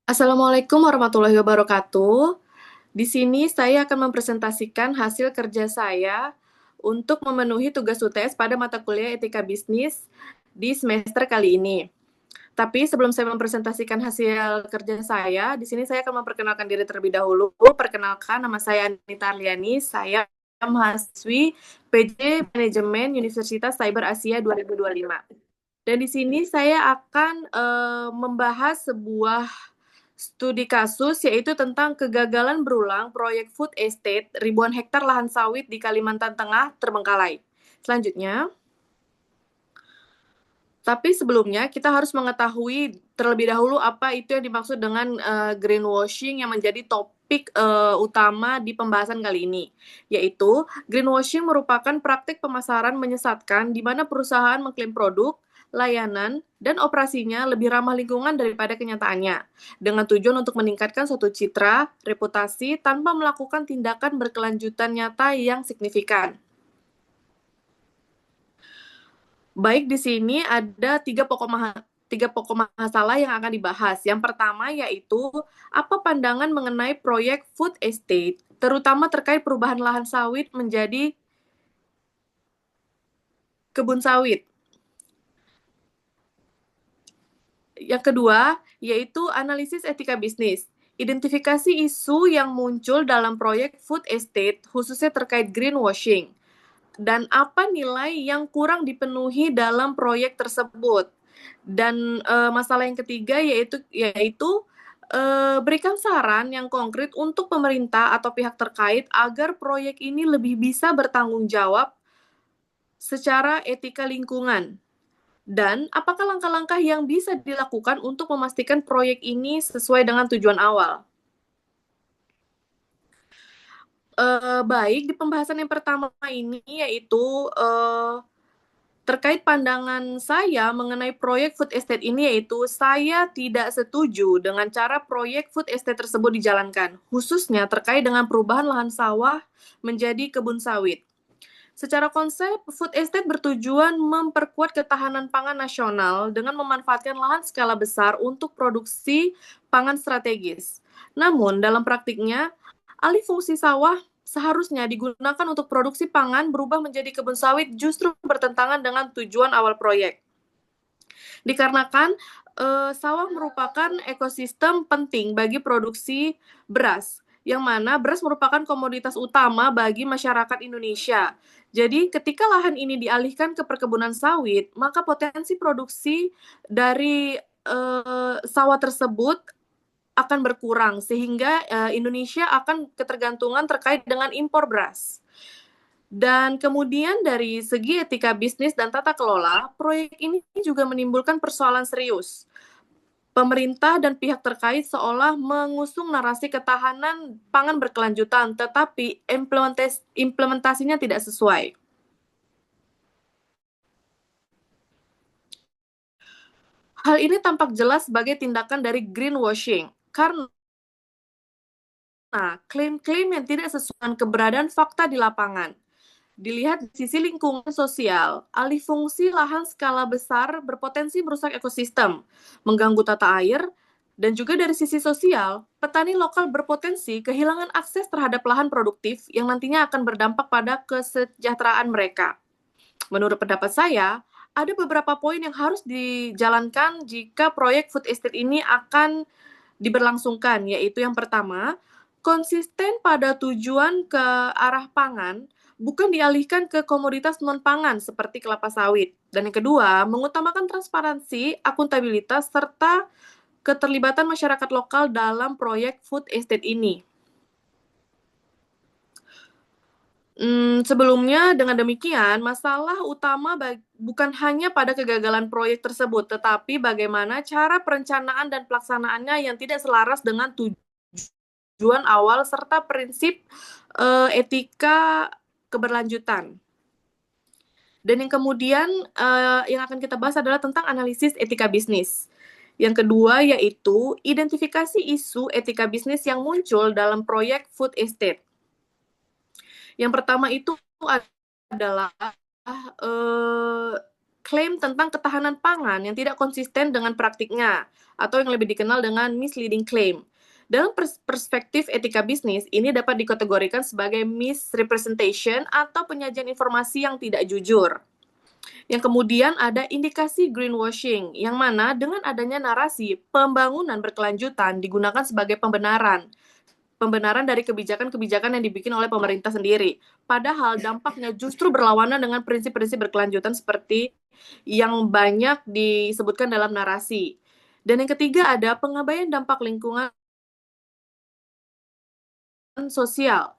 Assalamualaikum warahmatullahi wabarakatuh. Di sini saya akan mempresentasikan hasil kerja saya untuk memenuhi tugas UTS pada mata kuliah Etika Bisnis di semester kali ini. Tapi sebelum saya mempresentasikan hasil kerja saya, di sini saya akan memperkenalkan diri terlebih dahulu. Perkenalkan, nama saya Anita Arliani, saya mahasiswi PJ Manajemen Universitas Cyber Asia 2025. Dan di sini saya akan membahas sebuah studi kasus yaitu tentang kegagalan berulang proyek food estate ribuan hektar lahan sawit di Kalimantan Tengah terbengkalai. Selanjutnya, tapi sebelumnya kita harus mengetahui terlebih dahulu apa itu yang dimaksud dengan greenwashing yang menjadi topik utama di pembahasan kali ini. Yaitu, greenwashing merupakan praktik pemasaran menyesatkan di mana perusahaan mengklaim produk, layanan, dan operasinya lebih ramah lingkungan daripada kenyataannya, dengan tujuan untuk meningkatkan suatu citra, reputasi, tanpa melakukan tindakan berkelanjutan nyata yang signifikan. Baik, di sini ada tiga pokok masalah yang akan dibahas. Yang pertama yaitu apa pandangan mengenai proyek food estate, terutama terkait perubahan lahan sawit menjadi kebun sawit. Yang kedua yaitu analisis etika bisnis. Identifikasi isu yang muncul dalam proyek food estate, khususnya terkait greenwashing. Dan apa nilai yang kurang dipenuhi dalam proyek tersebut. Dan masalah yang ketiga yaitu berikan saran yang konkret untuk pemerintah atau pihak terkait agar proyek ini lebih bisa bertanggung jawab secara etika lingkungan. Dan apakah langkah-langkah yang bisa dilakukan untuk memastikan proyek ini sesuai dengan tujuan awal. Baik, di pembahasan yang pertama ini yaitu terkait pandangan saya mengenai proyek food estate ini yaitu saya tidak setuju dengan cara proyek food estate tersebut dijalankan, khususnya terkait dengan perubahan lahan sawah menjadi kebun sawit. Secara konsep, food estate bertujuan memperkuat ketahanan pangan nasional dengan memanfaatkan lahan skala besar untuk produksi pangan strategis. Namun, dalam praktiknya, alih fungsi sawah seharusnya digunakan untuk produksi pangan berubah menjadi kebun sawit justru bertentangan dengan tujuan awal proyek. Dikarenakan sawah merupakan ekosistem penting bagi produksi beras, yang mana beras merupakan komoditas utama bagi masyarakat Indonesia. Jadi ketika lahan ini dialihkan ke perkebunan sawit, maka potensi produksi dari sawah tersebut akan berkurang sehingga Indonesia akan ketergantungan terkait dengan impor beras. Dan kemudian dari segi etika bisnis dan tata kelola, proyek ini juga menimbulkan persoalan serius. Pemerintah dan pihak terkait seolah mengusung narasi ketahanan pangan berkelanjutan, tetapi implementasinya tidak sesuai. Hal ini tampak jelas sebagai tindakan dari greenwashing, karena klaim-klaim yang tidak sesuai dengan keberadaan fakta di lapangan. Dilihat di sisi lingkungan sosial, alih fungsi lahan skala besar berpotensi merusak ekosistem, mengganggu tata air, dan juga dari sisi sosial, petani lokal berpotensi kehilangan akses terhadap lahan produktif yang nantinya akan berdampak pada kesejahteraan mereka. Menurut pendapat saya, ada beberapa poin yang harus dijalankan jika proyek food estate ini akan diberlangsungkan, yaitu yang pertama, konsisten pada tujuan ke arah pangan, bukan dialihkan ke komoditas non-pangan seperti kelapa sawit. Dan yang kedua, mengutamakan transparansi, akuntabilitas, serta keterlibatan masyarakat lokal dalam proyek food estate ini. Sebelumnya, dengan demikian, masalah utama bukan hanya pada kegagalan proyek tersebut, tetapi bagaimana cara perencanaan dan pelaksanaannya yang tidak selaras dengan tujuan awal serta prinsip etika keberlanjutan. Dan yang kemudian yang akan kita bahas adalah tentang analisis etika bisnis. Yang kedua yaitu identifikasi isu etika bisnis yang muncul dalam proyek food estate. Yang pertama itu adalah klaim tentang ketahanan pangan yang tidak konsisten dengan praktiknya, atau yang lebih dikenal dengan misleading claim. Dalam perspektif etika bisnis, ini dapat dikategorikan sebagai misrepresentation atau penyajian informasi yang tidak jujur. Yang kemudian ada indikasi greenwashing, yang mana dengan adanya narasi pembangunan berkelanjutan digunakan sebagai pembenaran dari kebijakan-kebijakan yang dibikin oleh pemerintah sendiri. Padahal dampaknya justru berlawanan dengan prinsip-prinsip berkelanjutan seperti yang banyak disebutkan dalam narasi. Dan yang ketiga ada pengabaian dampak lingkungan sosial.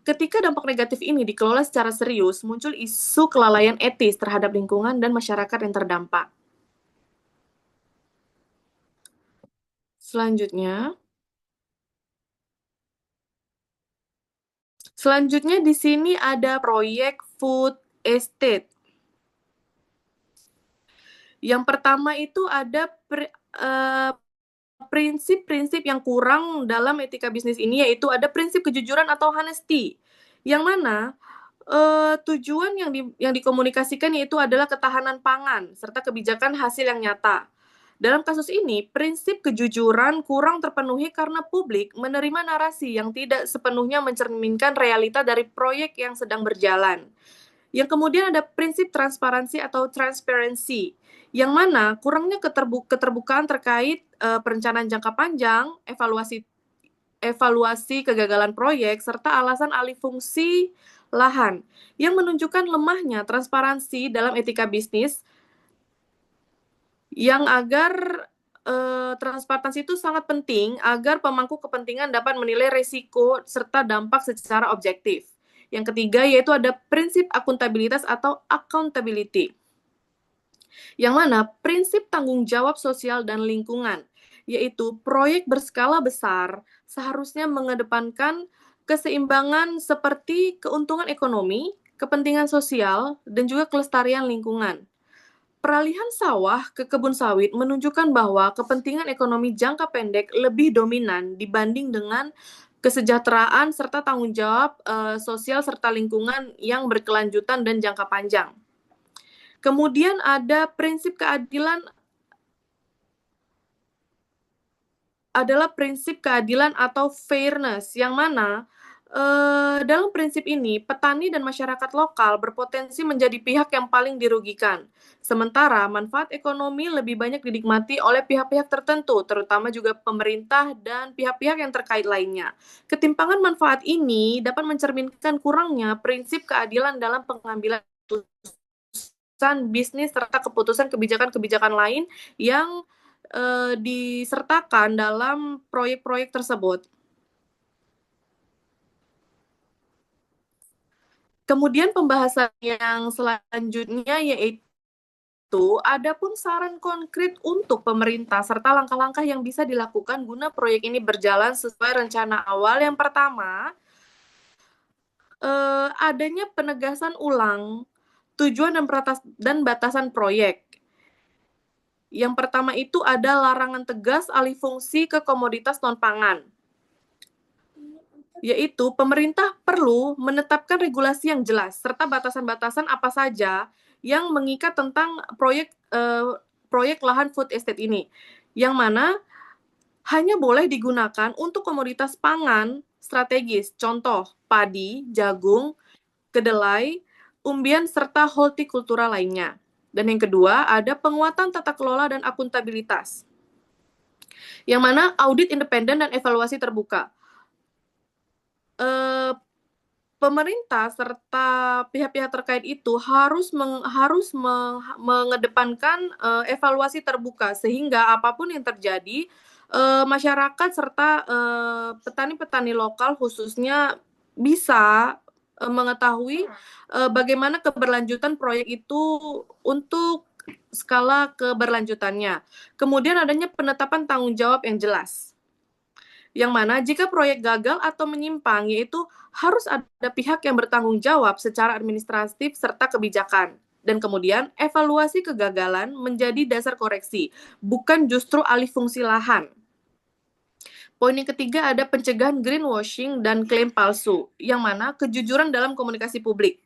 Ketika dampak negatif ini dikelola secara serius, muncul isu kelalaian etis terhadap lingkungan dan masyarakat yang terdampak. Selanjutnya di sini ada proyek food estate. Yang pertama itu ada prinsip-prinsip yang kurang dalam etika bisnis ini, yaitu ada prinsip kejujuran atau honesty, yang mana tujuan yang dikomunikasikan yaitu adalah ketahanan pangan serta kebijakan hasil yang nyata. Dalam kasus ini, prinsip kejujuran kurang terpenuhi karena publik menerima narasi yang tidak sepenuhnya mencerminkan realita dari proyek yang sedang berjalan. Yang kemudian ada prinsip transparansi atau transparency, yang mana kurangnya keterbukaan terkait perencanaan jangka panjang, evaluasi kegagalan proyek, serta alasan alih fungsi lahan, yang menunjukkan lemahnya transparansi dalam etika bisnis, yang agar transparansi itu sangat penting agar pemangku kepentingan dapat menilai risiko serta dampak secara objektif. Yang ketiga yaitu ada prinsip akuntabilitas atau accountability, yang mana prinsip tanggung jawab sosial dan lingkungan, yaitu proyek berskala besar seharusnya mengedepankan keseimbangan seperti keuntungan ekonomi, kepentingan sosial, dan juga kelestarian lingkungan. Peralihan sawah ke kebun sawit menunjukkan bahwa kepentingan ekonomi jangka pendek lebih dominan dibanding dengan kesejahteraan serta tanggung jawab sosial serta lingkungan yang berkelanjutan dan jangka panjang. Kemudian ada prinsip keadilan atau fairness, yang mana dalam prinsip ini, petani dan masyarakat lokal berpotensi menjadi pihak yang paling dirugikan. Sementara manfaat ekonomi lebih banyak dinikmati oleh pihak-pihak tertentu, terutama juga pemerintah dan pihak-pihak yang terkait lainnya. Ketimpangan manfaat ini dapat mencerminkan kurangnya prinsip keadilan dalam pengambilan keputusan bisnis serta keputusan kebijakan-kebijakan lain yang disertakan dalam proyek-proyek tersebut. Kemudian pembahasan yang selanjutnya yaitu adapun saran konkret untuk pemerintah serta langkah-langkah yang bisa dilakukan guna proyek ini berjalan sesuai rencana awal. Yang pertama, adanya penegasan ulang tujuan dan batasan proyek. Yang pertama itu ada larangan tegas alih fungsi ke komoditas non-pangan, yaitu pemerintah perlu menetapkan regulasi yang jelas serta batasan-batasan apa saja yang mengikat tentang proyek lahan food estate ini, yang mana hanya boleh digunakan untuk komoditas pangan strategis, contoh padi, jagung, kedelai, umbian, serta hortikultura lainnya. Dan yang kedua, ada penguatan tata kelola dan akuntabilitas, yang mana audit independen dan evaluasi terbuka. Pemerintah serta pihak-pihak terkait itu harus mengedepankan evaluasi terbuka, sehingga apapun yang terjadi, masyarakat serta petani-petani lokal khususnya bisa mengetahui bagaimana keberlanjutan proyek itu untuk skala keberlanjutannya. Kemudian adanya penetapan tanggung jawab yang jelas, yang mana jika proyek gagal atau menyimpang, yaitu harus ada pihak yang bertanggung jawab secara administratif serta kebijakan. Dan kemudian evaluasi kegagalan menjadi dasar koreksi, bukan justru alih fungsi lahan. Poin yang ketiga ada pencegahan greenwashing dan klaim palsu, yang mana kejujuran dalam komunikasi publik.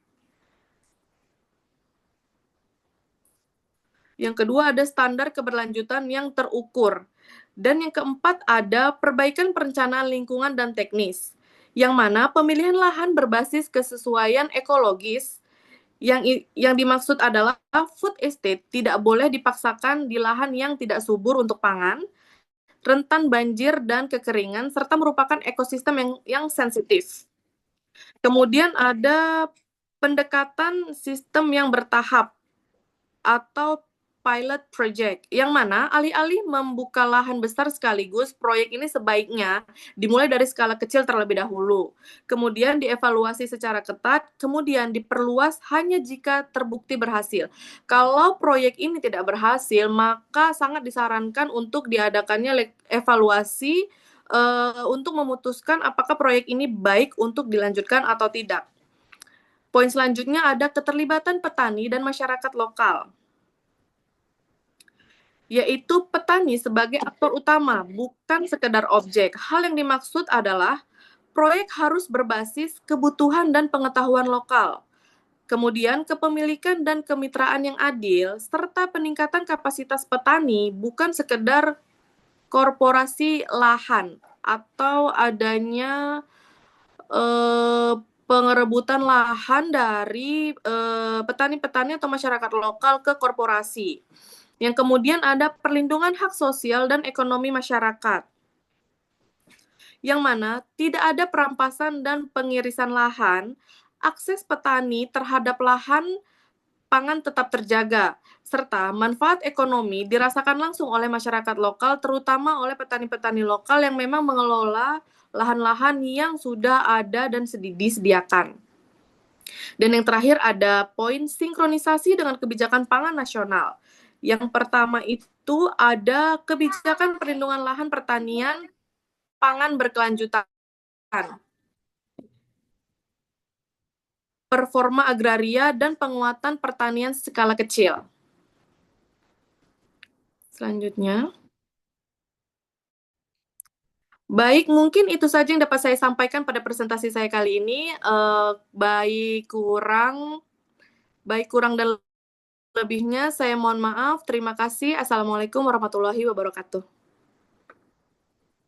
Yang kedua ada standar keberlanjutan yang terukur. Dan yang keempat ada perbaikan perencanaan lingkungan dan teknis, yang mana pemilihan lahan berbasis kesesuaian ekologis. Yang dimaksud adalah food estate tidak boleh dipaksakan di lahan yang tidak subur untuk pangan, rentan banjir dan kekeringan, serta merupakan ekosistem yang sensitif. Kemudian ada pendekatan sistem yang bertahap atau pilot project, yang mana alih-alih membuka lahan besar sekaligus, proyek ini sebaiknya dimulai dari skala kecil terlebih dahulu. Kemudian dievaluasi secara ketat, kemudian diperluas hanya jika terbukti berhasil. Kalau proyek ini tidak berhasil, maka sangat disarankan untuk diadakannya evaluasi untuk memutuskan apakah proyek ini baik untuk dilanjutkan atau tidak. Poin selanjutnya ada keterlibatan petani dan masyarakat lokal, yaitu petani sebagai aktor utama, bukan sekedar objek. Hal yang dimaksud adalah proyek harus berbasis kebutuhan dan pengetahuan lokal, kemudian kepemilikan dan kemitraan yang adil, serta peningkatan kapasitas petani, bukan sekedar korporasi lahan atau adanya pengerebutan lahan dari petani-petani atau masyarakat lokal ke korporasi. Yang kemudian ada perlindungan hak sosial dan ekonomi masyarakat, yang mana tidak ada perampasan dan pengirisan lahan, akses petani terhadap lahan pangan tetap terjaga, serta manfaat ekonomi dirasakan langsung oleh masyarakat lokal, terutama oleh petani-petani lokal yang memang mengelola lahan-lahan yang sudah ada dan disediakan. Dan yang terakhir ada poin sinkronisasi dengan kebijakan pangan nasional. Yang pertama itu ada kebijakan perlindungan lahan pertanian pangan berkelanjutan, performa agraria, dan penguatan pertanian skala kecil. Selanjutnya. Baik, mungkin itu saja yang dapat saya sampaikan pada presentasi saya kali ini. Baik kurang dan lebihnya saya mohon maaf. Terima kasih. Assalamualaikum warahmatullahi wabarakatuh.